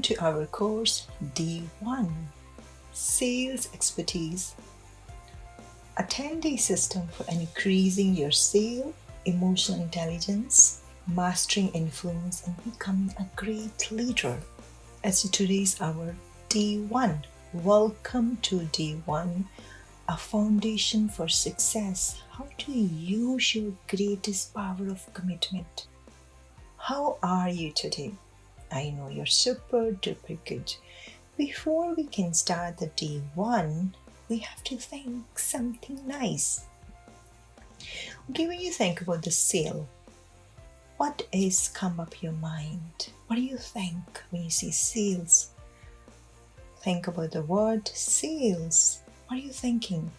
to our course D1 Sales Expertise, a 10-day system for increasing your sales, emotional intelligence, mastering influence, and becoming a great leader. As today's our D1. Welcome to D1, a foundation for success. How to use your greatest power of commitment. How are you today? I know you're super duper good. Before we can start the D1, we have to think something nice. Okay, when you think about the sale, what is come up your mind? What do you think when you see sales? Think about the word sales. What are you thinking?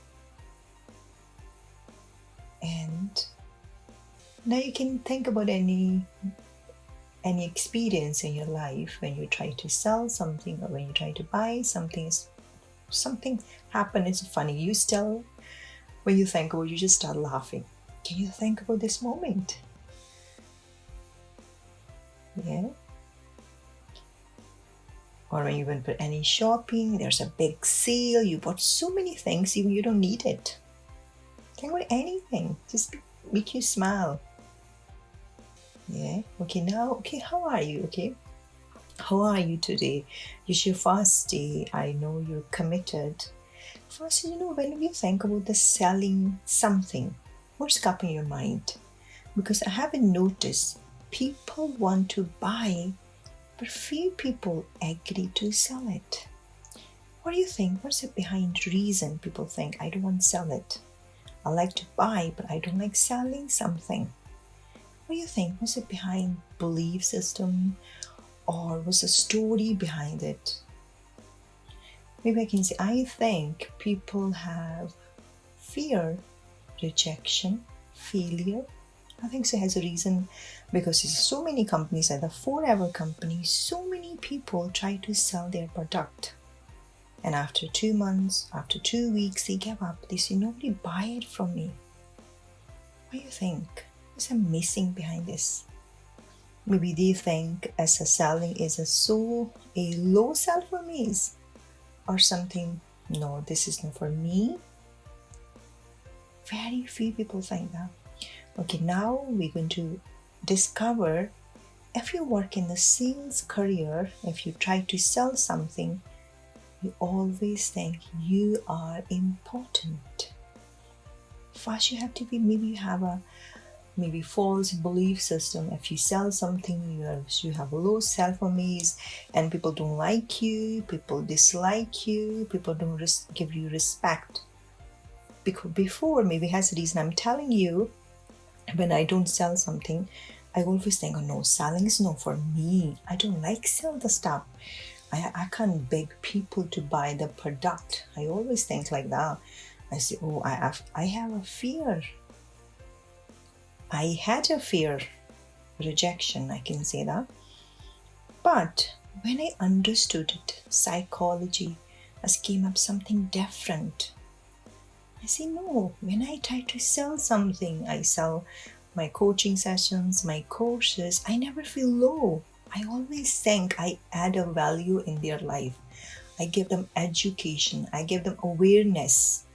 And now you can think about any experience in your life when you try to sell something or when you try to buy something. Something happened, it's funny. You still, when you think about it, you just start laughing. Can you think about this moment? Yeah. Or when you went for any shopping, there's a big sale, you bought so many things, even you don't need it. Think about anything, just make you smile. Yeah. Okay, now, okay, how are you? Okay. How are you today? It's your first day. I know you're committed. First, when you think about the selling something, what's up in your mind? Because I haven't noticed people want to buy, but few people agree to sell it. What do you think? What's the behind reason people think, I don't want to sell it? I like to buy, but I don't like selling something. What do you think? What's the behind belief system? Or what's the story behind it? Maybe I can say, I think people have fear, rejection, failure. I think so has a reason because there's so many companies, like the Forever company, so many people try to sell their product. And after 2 months, after 2 weeks, they give up. They say, nobody buy it from me. What do you think? What's missing behind this? Maybe they think as a selling is a low sell for me or something. No, this is not for me. Very few people think that. Okay, now we're going to discover if you work in the sales career, if you try to sell something, you always think you are important. First, you have to be, maybe you have a false belief system. If you sell something, you have low self-image and people don't like you, people dislike you, people don't give you respect. Because before, maybe has a reason I'm telling you, when I don't sell something, I always think, oh no, selling is not for me. I don't like sell the stuff. I can't beg people to buy the product. I always think like that. I say, oh, I have a fear. I had a fear, rejection, I can say that. But when I understood it, psychology has came up something different. I say, no, when I try to sell something, I sell my coaching sessions, my courses, I never feel low. I always think I add a value in their life. I give them education. I give them awareness.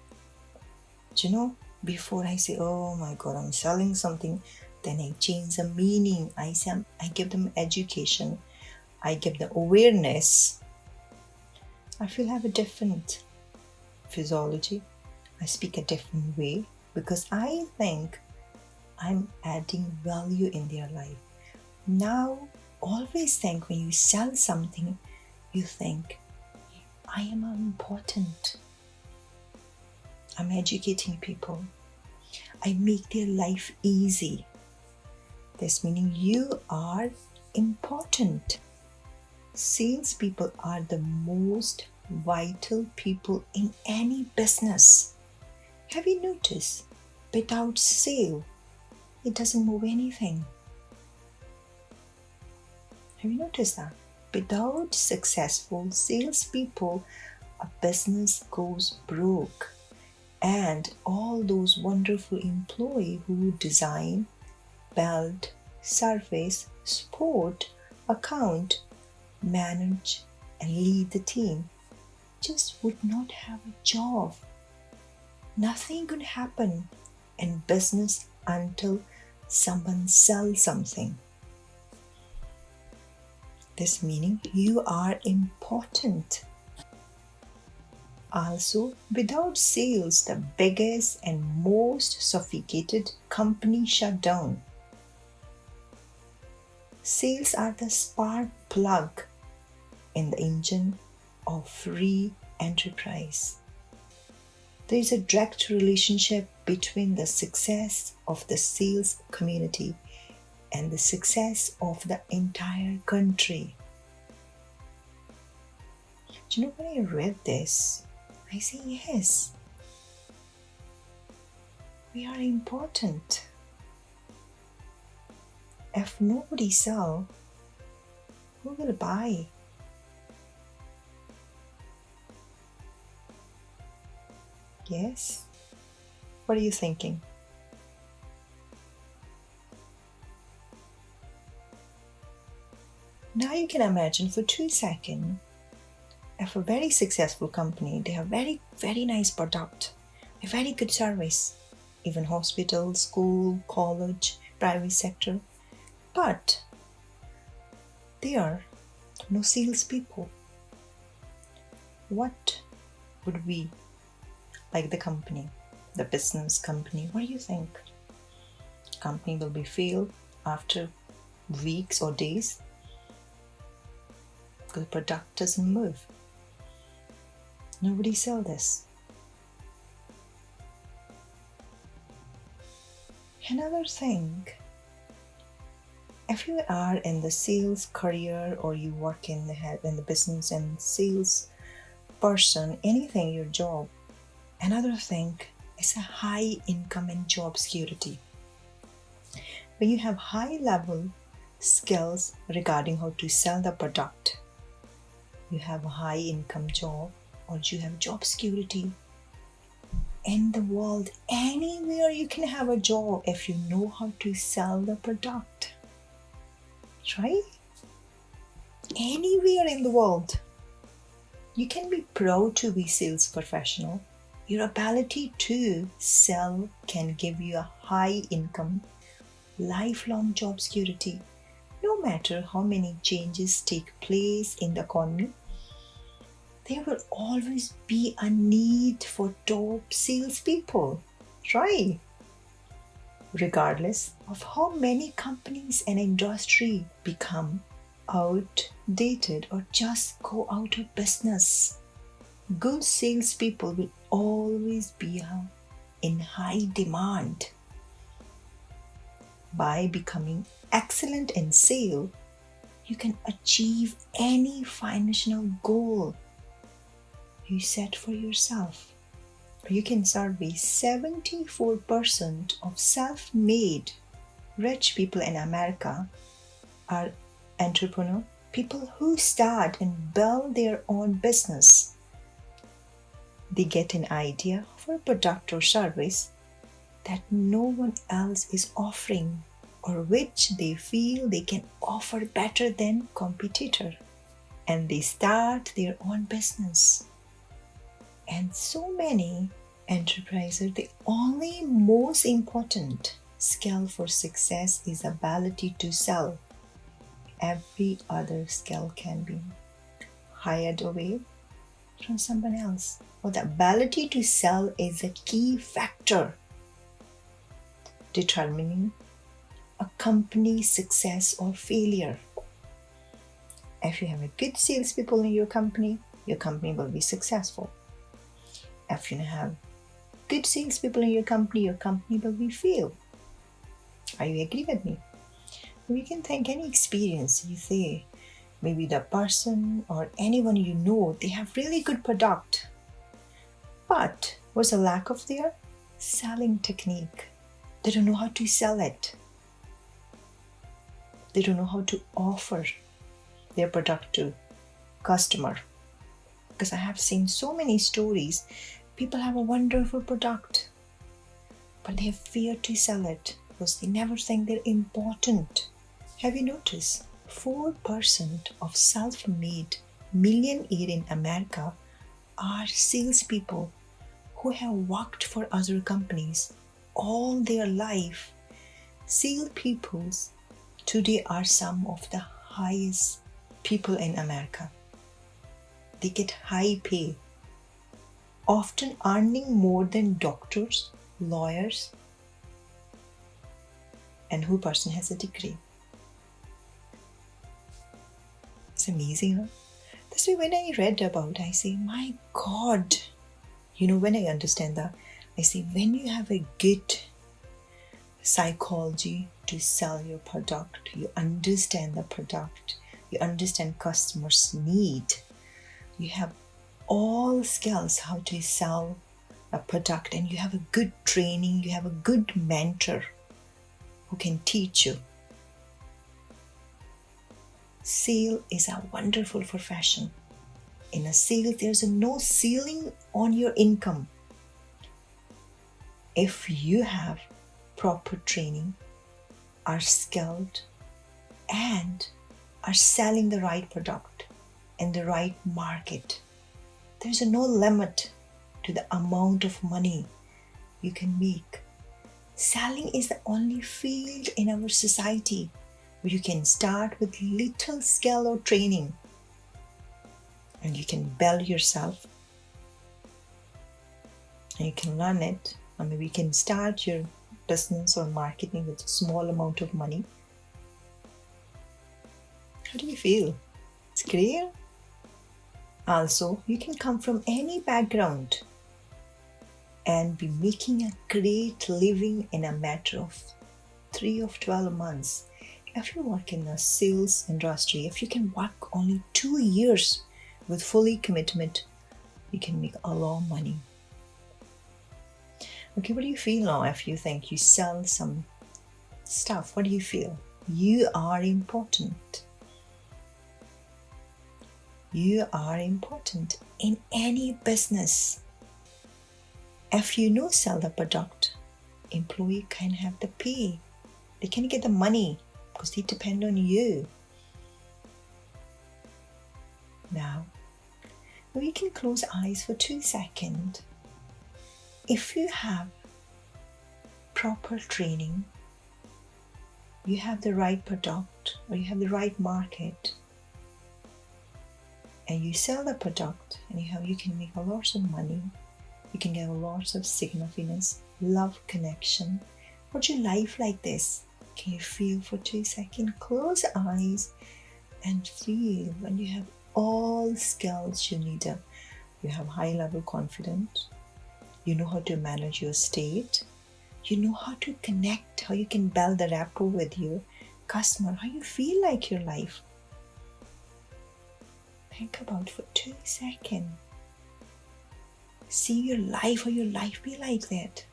Before I say, oh my God, I'm selling something, then I change the meaning. I give them education. I give them awareness. I feel I have a different physiology. I speak a different way because I think I'm adding value in their life. Now, always think when you sell something, you think, I am important. I'm educating people. I make their life easy. This meaning you are important. Salespeople are the most vital people in any business. Have you noticed? Without sale, it doesn't move anything. Have you noticed that? Without successful salespeople, a business goes broke. And all those wonderful employees who design, build, service, support, account, manage, and lead the team just would not have a job. Nothing could happen in business until someone sells something. This meaning you are important. Also, without sales, the biggest and most sophisticated company shut down. Sales are the spark plug in the engine of free enterprise. There is a direct relationship between the success of the sales community and the success of the entire country. Do you know, when I read this, I say, yes, we are important. If nobody sells, who will buy? Yes? What are you thinking? Now you can imagine for 2 seconds, if a very successful company, they have very, very nice product, a very good service, even hospital, school, college, private sector, but there are no salespeople. What would we like the company, the business company? What do you think? Company will be failed after weeks or days because the product doesn't move. Nobody sells this. Another thing, if you are in the sales career or you work in the business and sales person, anything, your job, another thing is a high income and job security. When you have high level skills regarding how to sell the product, you have a high income job or you have job security. In the world, anywhere you can have a job if you know how to sell the product. Right? Anywhere in the world. You can be proud to be sales professional. Your ability to sell can give you a high income, lifelong job security. No matter how many changes take place in the economy, there will always be a need for top salespeople, right? Regardless of how many companies and industry become outdated or just go out of business, good salespeople will always be in high demand. By becoming excellent in sale, you can achieve any financial goal you set for yourself. You can survey 74% of self-made rich people in America are entrepreneurs, people who start and build their own business. They get an idea for a product or service that no one else is offering or which they feel they can offer better than competitor, and they start their own business. And so many enterprises, the only most important skill for success is ability to sell. Every other skill can be hired away from someone else. But the ability to sell is a key factor determining a company's success or failure. If you have a good salespeople in your company will be successful. If you have good salespeople in your company will be fail. Are you agree with me? We can think any experience you say, maybe the person or anyone you know, they have really good product, but what's a lack of their selling technique? They don't know how to sell it. They don't know how to offer their product to customer. Because I have seen so many stories, people have a wonderful product, but they fear to sell it because they never think they're important. Have you noticed? 4% of self-made millionaires in America are salespeople who have worked for other companies all their life. Salespeople today are some of the highest people in America. They get high pay, often earning more than doctors, lawyers, and who person has a degree. It's amazing, huh? That's why when I read about it, I say, my God, when I understand that, I say, when you have a good psychology to sell your product, you understand the product, you understand customers' need, you have all skills how to sell a product, and you have a good training, you have a good mentor who can teach you. Sale is a wonderful profession. In a sale, there's no ceiling on your income. If you have proper training, are skilled, and are selling the right product in the right market, there's no limit to the amount of money you can make. Selling is the only field in our society where you can start with little skill or training, and you can build yourself, and you can learn it, or maybe you can start your business or marketing with a small amount of money. How do you feel? It's clear? Also, you can come from any background and be making a great living in a matter of 3 or 12 months. If you work in the sales industry, if you can work only 2 years with fully commitment, you can make a lot of money. Okay, what do you feel now if you think you sell some stuff? What do you feel? You are important. You are important in any business. If you sell the product, employee can have the pay. They can get the money because they depend on you. Now, we can close eyes for 2 seconds. If you have proper training, you have the right product, or you have the right market, and you sell the product, and you can make a lot of money, you can get a lot of significance, love, connection. What's your life like this? Can you feel for 2 seconds? Close your eyes and feel when you have all skills you need. You have high level confidence. You know how to manage your state. You know how to connect, how you can build the rapport with your customer, how you feel like your life. Think about for 2 seconds. See your life, how your life be like that.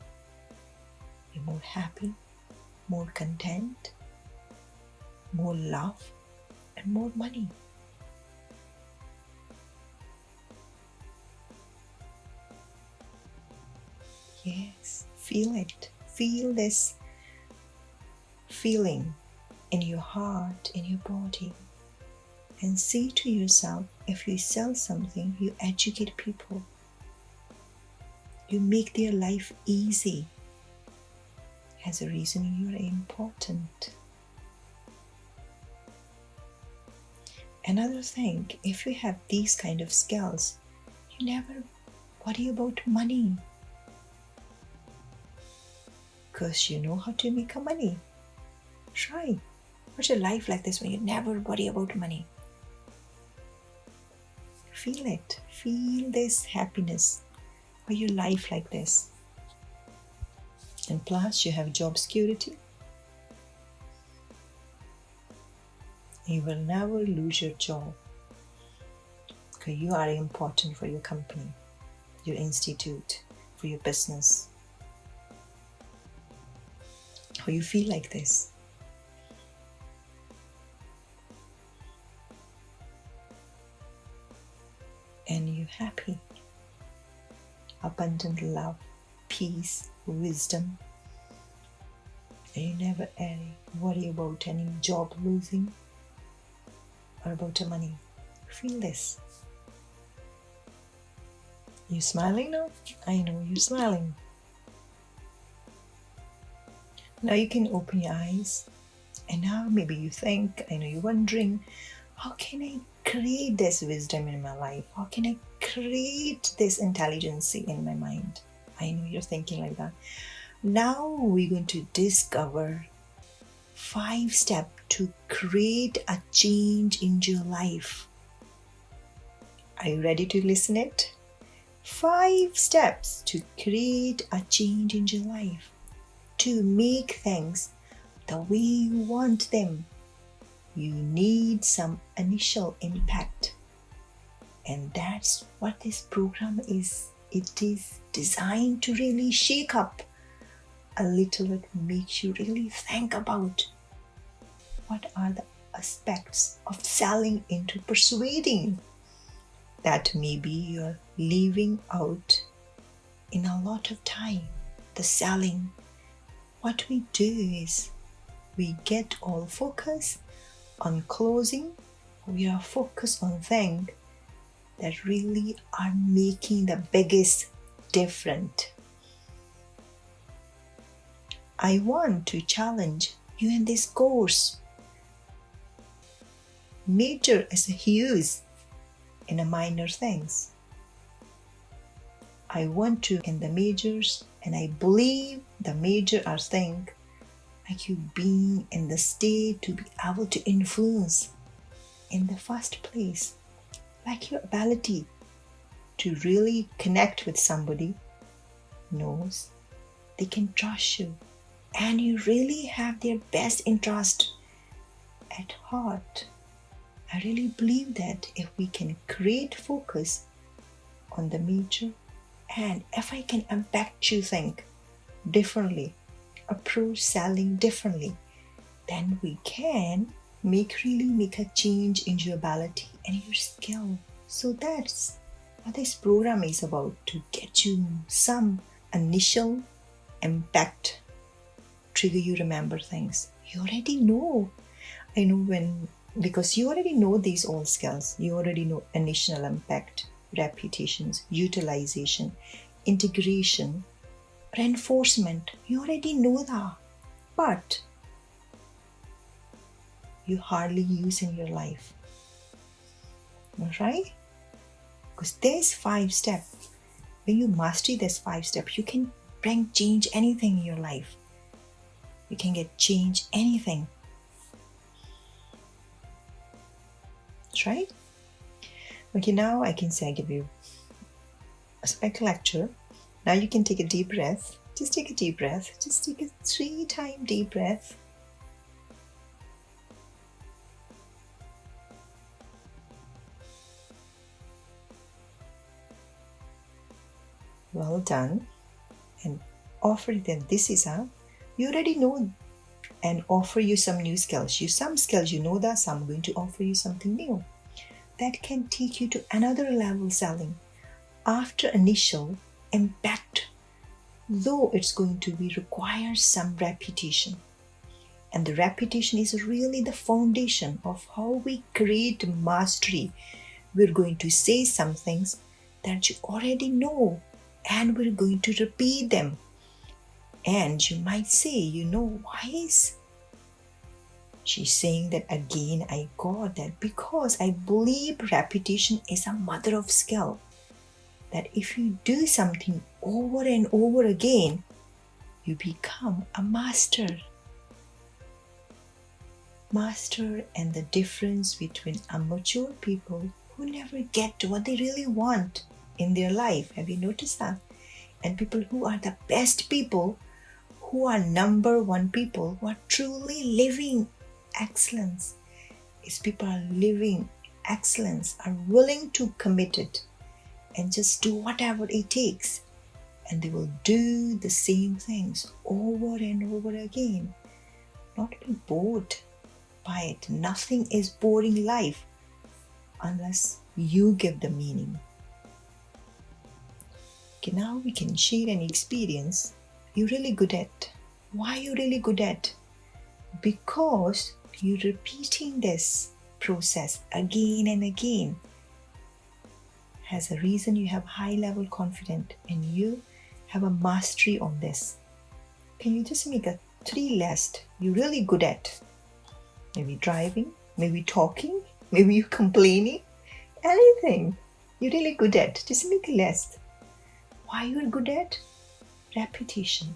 You're more happy, more content, more love, and more money. Yes, feel it. Feel this feeling in your heart, in your body. And say to yourself, if you sell something, you educate people. You make their life easy. As a reason, you are important. Another thing, if you have these kind of skills, you never worry about money. Because you know how to make money. Try. What's your life like this when you never worry about money? Feel it. Feel this happiness. Or your life like this. And plus, you have job security. You will never lose your job. Because you are important for your company, your institute, for your business. How you feel like this? And you're happy. Abundant love, peace, wisdom. And you never worry about any job losing. or about the money. Feel this. You smiling now? I know you're smiling. Now you can open your eyes, and now maybe you think, I know you're wondering, how can I create this wisdom in my life? How can I create this intelligence in my mind? I know you're thinking like that. Now we're going to discover 5 steps to create a change in your life. Are you ready to listen it? 5 steps to create a change in your life, to make things the way you want them. You need some initial impact, and that's what this program is. It is designed to really shake up a little bit, makes you really think about what are the aspects of selling into persuading that maybe you're leaving out in a lot of time. The selling, what we do is we get all focus on closing. We are focused on things that really are making the biggest difference. I want to challenge you in this course. Major is a huge in the minor things. I want to in the majors, and I believe the major are things like you being in the state to be able to influence in the first place, like your ability to really connect with somebody knows they can trust you, and you really have their best interest at heart. I really believe that if we can create focus on the major, and if I can impact you think differently, approach selling differently, then we can really make a change in your ability and your skill. So that's what this program is about, to get you some initial impact, trigger you remember things. You already know. I know because you already know these all skills. You already know initial impact, reputations, utilization, integration, reinforcement. You already know that. But you hardly use in your life. Alright? Because there's 5 steps. When you master this 5 steps, you can change anything in your life. You can get change anything. That's right? Okay, now I can say I give you a spec lecture. Now you can take a deep breath. Just take a deep breath. Just take a 3-time deep breath. Well done. And offer them. This is you already know, and offer you some new skills. Some skills you know that, some I'm going to offer you something new that can take you to another level selling after initial impact, though it's going to be require some repetition. And the repetition is really the foundation of how we create mastery. We're going to say some things that you already know, and we're going to repeat them. And you might say, why is she's saying that again? I got that because I believe repetition is a mother of skill. That if you do something over and over again, you become a master. Master, and the difference between immature people who never get to what they really want in their life. Have you noticed that? And people who are the best people, who are number one people, who are truly living excellence, is people are living excellence, are willing to commit it and just do whatever it takes, and they will do the same things over and over again, not be bored by it. Nothing is boring life unless you give the meaning. Okay, now we can share any experience you're really good at. Why you're really good at? Because you're repeating this process again and again has a reason. You have high level confidence and you have a mastery on this. Can you just make a 3 list you're really good at? Maybe driving, maybe talking, maybe you complaining, anything you're really good at. Just make a list. Why you're good at? Repetition.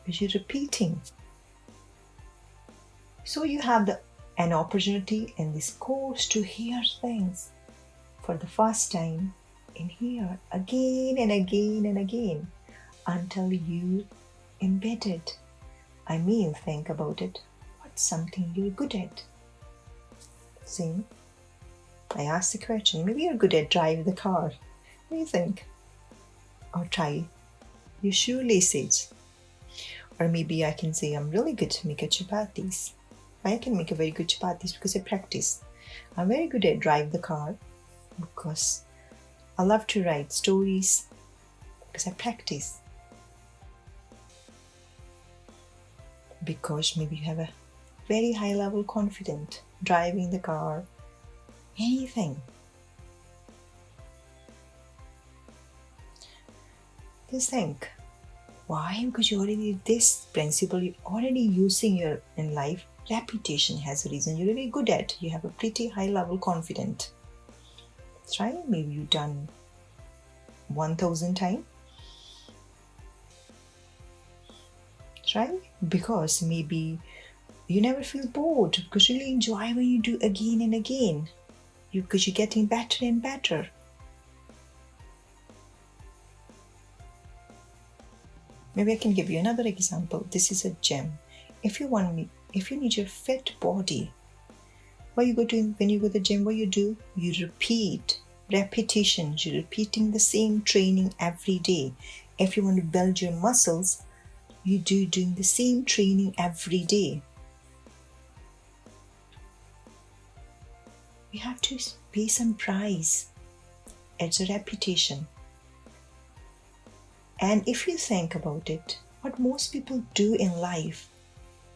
Because you're repeating. So you have an opportunity in this course to hear things for the first time and hear again and again and again until you embed it. I mean, think about it. What's something you're good at? See? I asked the question. Maybe you're good at driving the car. What do you think? Or try your shoelaces. Or maybe I can say I'm really good to make a chapatis. I can make a very good chapatis because I practice. I'm very good at driving the car because I love to write stories because I practice. Because maybe you have a very high level confidence driving the car, anything. Just think, why? Because you already, this principle you're already using in life. Repetition has a reason you're really good at. You have a pretty high level confidence. That's right. Maybe you've done 1,000 times. That's right. Because maybe you never feel bored because you really enjoy when you do again and again. Because you're getting better and better. Maybe I can give you another example. This is a gym. If you need your fit body, when you go to the gym, what you do? You repeat repetitions. You're repeating the same training every day. If you want to build your muscles, you doing the same training every day. You have to pay some price. It's a repetition. And if you think about it, what most people do in life,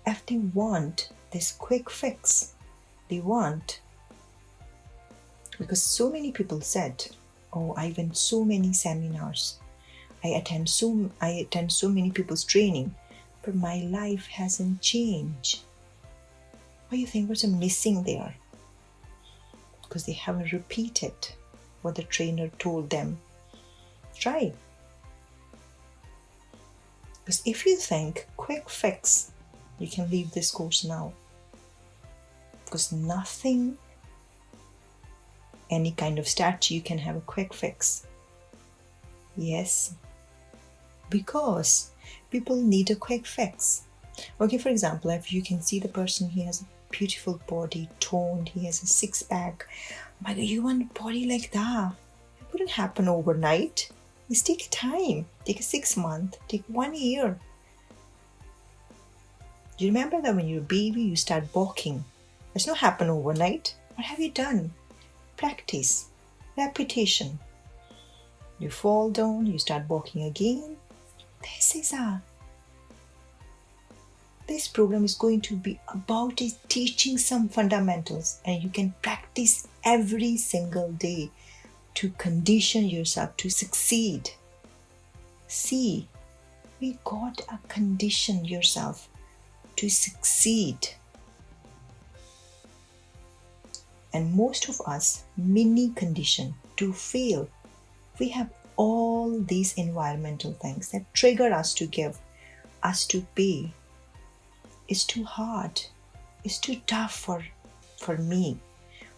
if they want this quick fix, because so many people said, oh, I went so many seminars, I attend so many people's training, but my life hasn't changed. What do you think was missing there? Because they haven't repeated what the trainer told them. Try. Because if you think quick fix, you can leave this course now. Because nothing, any kind of statue can have a quick fix. Yes. Because people need a quick fix. Okay, for example, if you can see the person, he has a beautiful body, toned, he has a six-pack. My God, you want a body like that? It wouldn't happen overnight. Just take time. Take a 6 month. Take 1 year. Do you remember that when you're a baby, you start walking? It's not happen overnight. What have you done? Practice. Repetition. You fall down, you start walking again. This program is going to be about teaching some fundamentals, and you can practice every single day to condition yourself to succeed. See, we got to condition yourself to succeed. And most of us mini condition to fail. We have all these environmental things that trigger us to give, us to pay. It's too hard. It's too tough for me,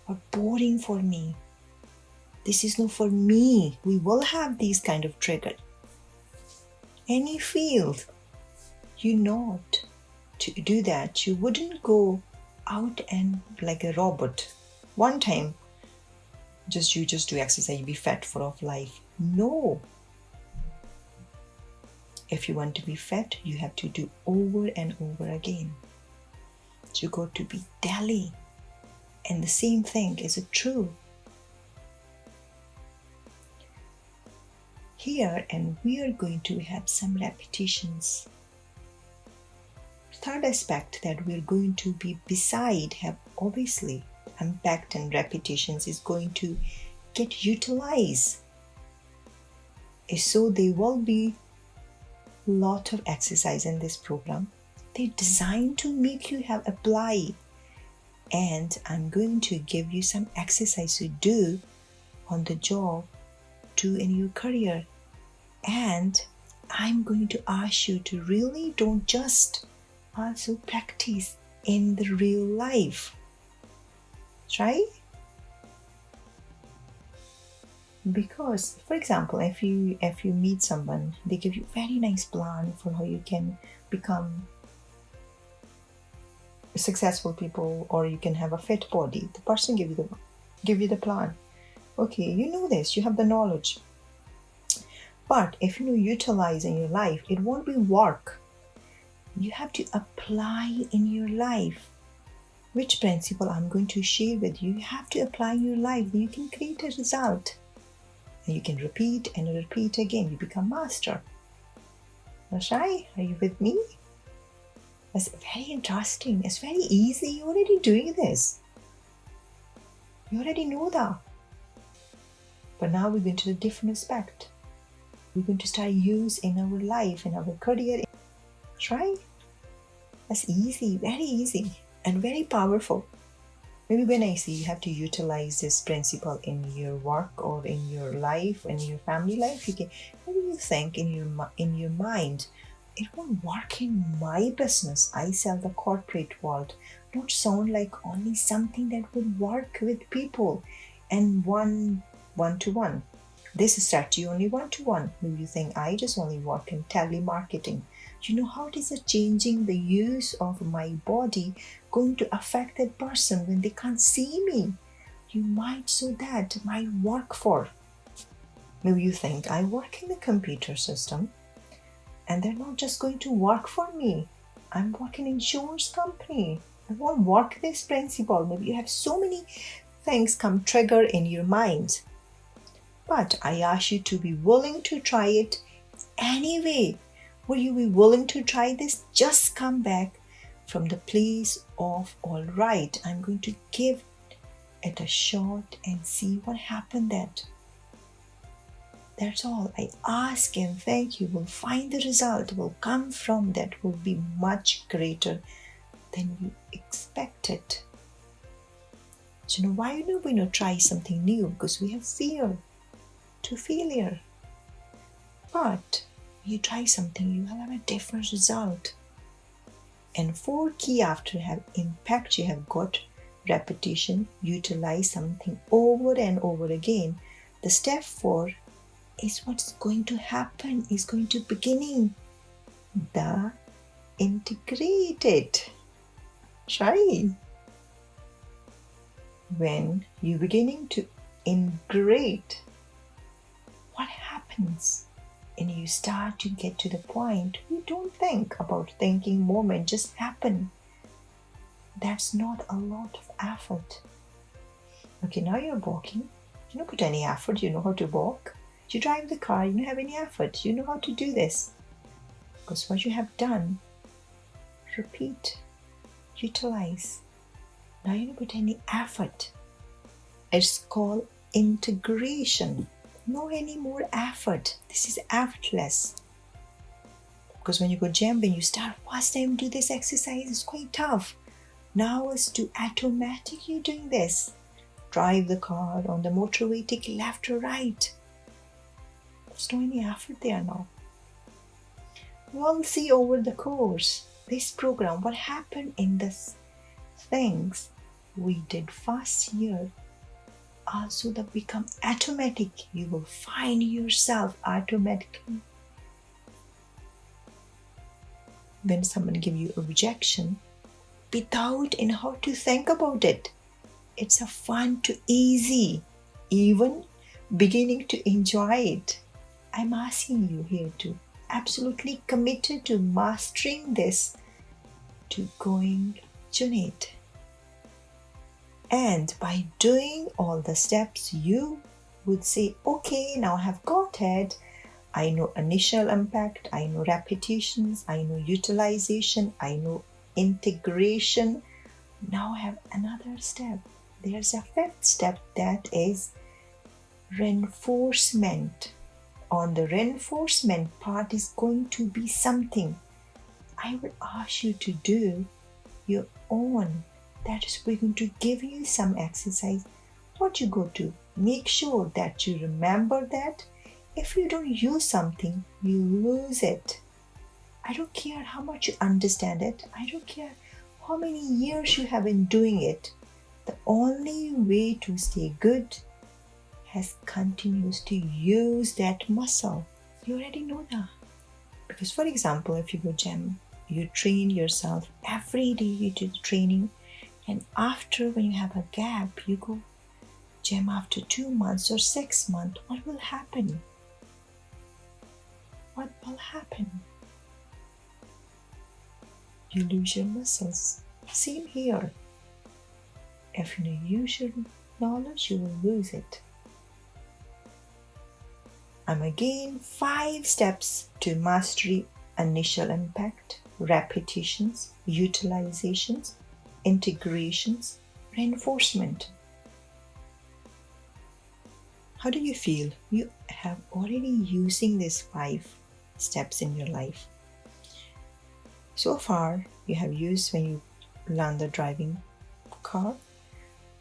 or boring for me. This is not for me. We will have these kind of triggers. Any field, you not to do that. You wouldn't go out and like a robot. One time, you just do exercise, you be fat for of life. No. If you want to be fat, you have to do over and over again. You got to be daily. And the same thing is true. Here, and we are going to have some repetitions. Third aspect that we're going to be beside have obviously impact and repetitions is going to get utilized. So there will be a lot of exercise in this program. They're designed to make you have apply. And I'm going to give you some exercise to do on the job, do in your career. And I'm going to ask you to really don't just also practice in the real life. Try. Because, for example, if you meet someone, they give you a very nice plan for how you can become successful people, or you can have a fit body. The person give you the plan. Okay, you know this, you have the knowledge. But if you utilize in your life, it won't be work. You have to apply in your life. Which principle I'm going to share with you, you have to apply in your life. You can create a result. And you can repeat and repeat again. You become master. Nashai, are you with me? It's very interesting. It's very easy. You're already doing this. You already know that. But now we're going to a different aspect. We're going to start use in our life, in our career. Try. That's easy, very easy, and very powerful. Maybe when I say you have to utilize this principle in your work or in your life, in your family life, maybe you think in your mind, it won't work in my business. I sell the corporate world. Don't sound like only something that would work with people and one-to-one. This is strategy only one-to-one. Maybe you think I just only work in telemarketing. You know how it is changing the use of my body going to affect that person when they can't see me. You might so that might work for. Maybe you think I work in the computer system and they're not just going to work for me. I'm working in insurance company. I won't work this principle. Maybe you have so many things come trigger in your mind. But I ask you to be willing to try it anyway. Will you be willing to try this? Just come back from the place of all right. I'm going to give it a shot and see what happened that. That's all. I ask and thank you. Will find the result will come from that will be much greater than you expected. So you know why do we not try something new? Because we have fear to failure. But you try something, you will have a different result. And 4 key after have impact, you have got repetition, utilize something over and over again. The step 4 is what's going to happen, is going to beginning the integrated. Try. When you're beginning to integrate, what happens? And you start to get to the point you don't think about thinking moment, just happen. That's not a lot of effort. Okay, now you're walking. You don't put any effort, you know how to walk. You drive the car, you don't have any effort. You know how to do this. Because what you have done, repeat, utilize. Now you don't put any effort. It's called integration. No any more effort. This is effortless. Because when you go gym, when you start first time do this exercise, it's quite tough. Now it's to automatic you doing this. Drive the car on the motorway, take left or right. There's no any effort there now. We'll see over the course, this program, what happened in this things we did first year. Also that become automatic. You will find yourself automatically. When someone give you a rejection, without in how to think about it, it's a fun to easy, even beginning to enjoy it. I'm asking you here to absolutely committed to mastering this, to going to it. And by doing all the steps, you would say, okay, now I have got it. I know initial impact, I know repetitions, I know utilization, I know integration. Now I have another step, there's a fifth step, that is reinforcement. On the reinforcement part is going to be something I will ask you to do your own. That is, we're going to give you some exercise. What you go to, make sure that you remember that if you don't use something, you lose it. I don't care how much you understand it. I don't care how many years you have been doing it. The only way to stay good is continues to use that muscle. You already know that. Because for example, if you go gym, you train yourself every day, you do the training, and after, when you have a gap, you go gym after 2 months or 6 months, what will happen? What will happen? You lose your muscles. Same here. If you don't use your knowledge, you will lose it. And again, 5 steps to mastery: initial impact, repetitions, utilizations, integrations, reinforcement. How do you feel? You have already using these 5 steps in your life. So far, you have used when you learn the driving car,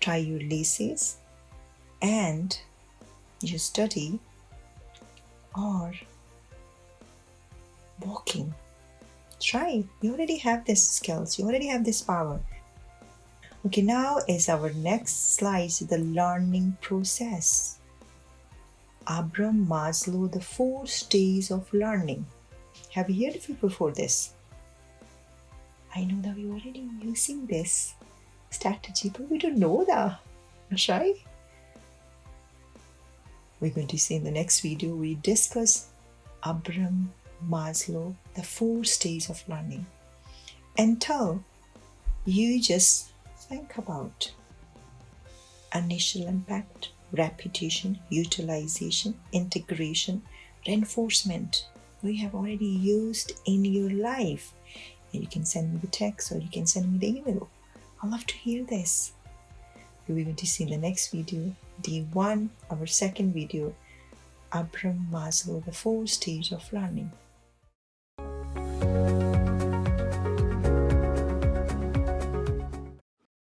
try your laces, and you study, or walking. Try. You already have these skills. You already have this power. Okay, now is our next slide, the learning process. Abraham Maslow, the 4 stages of learning. Have you heard of it before this? I know that we're already using this strategy, but we don't know that, right? We're going to see in the next video, we discuss Abraham Maslow, the 4 stages of learning. Until you just think about initial impact, repetition, utilization, integration, reinforcement. We have already used in your life. And you can send me the text or you can send me the email. I'd love to hear this. We're going to see in the next video, D1, our second video, Abraham Maslow, the 4 stages of learning.